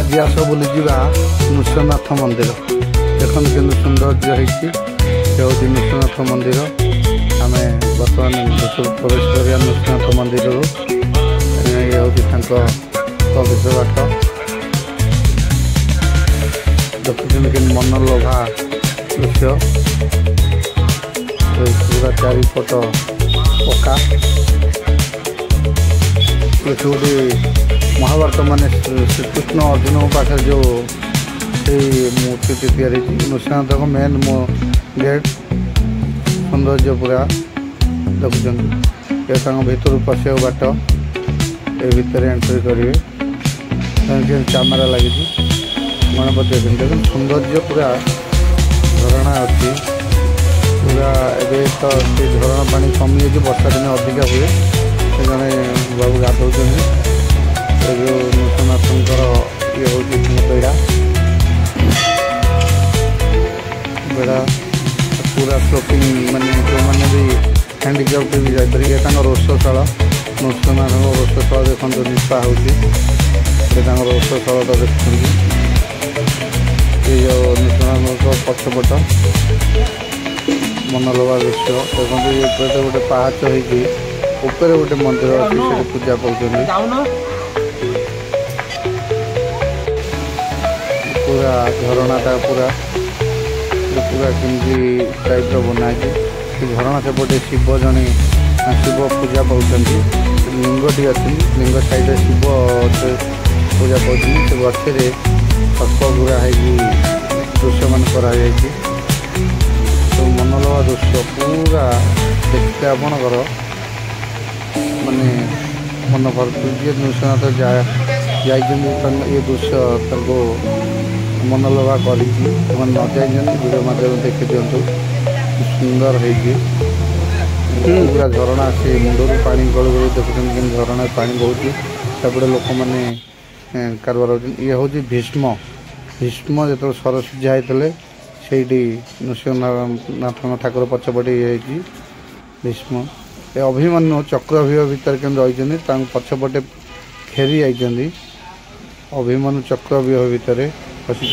आज आस बुली नृसिंहनाथ मंदिर देखो कि सौंदर्य होती नृसिंहनाथ मंदिर आम बर्तमान प्रवेश कर नृसिंहनाथ मंदिर ये हूँ पवित्र बाट देखुं कि मनलोभा दृश्य पूरा चारिपट पक्का गोटे महाभारत मान श्रीकृष्ण अर्जुन पाखे जो मूर्ति तैयारी नृसिंहनाथ को मेन गेट सौंदर्य पूरा देखुं ये भीतर पशा बाट ये भितर एंट्री करेंगे कैमेरा लगी गणपति देखते सौंदर्य पूरा झरणा अच्छी पूरा एवं तो झरणा पानी कमी जाए वर्षा दिन अधिका हुए जड़े बाबू गाधौन जो नृसिंहनाथंकर ये हूँ बेड़ा बेड़ा पूरा स्लोपिंग माने जो मैंने भी हैंडिक्राफ्ट भी जापर ये रोषशाला नृसिंहनाथ रोषशाला देखते निपा हो रोषशाला देखते ये जो नृसिंहनाथ पछपट मनलोभा दृश्य देखते ये गोटे पाहाच होपर गोटे मंदिर अच्छे पूजा पाँच पूरा झरणाटा पूरा पूरा केमती टाइप बनाई झरणा सेपटे शिव जड़े शिव पूजा पाँच लिंगटी अच्छी लिंग साइड शिव पूजा पाँच से गचरे सर्प गुड़ा दृश्य मान कराई तो मनलोभा दृश्य पूरा देखते आपणकर माने मन भरपूर जी नृसिंहनाथ जा ये दृश्य मनलोभा कर न जाइए वीडियो माध्यम देखी दिंतु सुंदर हो पूरा झरणा से मुंडर पानी गल गल देखुं झरणा पानी बहुत सेपटे लोक मैंने कारबार ये हूँ भीष्म भीष्म जो सरस्वती होते से नृसिंहनाथ ठाकुर पछपटे ये भीष्म ये अभिमन्यु चक्रव्यूह भितर के रही पछपटे फेरी आई अभिमन्यु चक्रव्यूह भितर फसी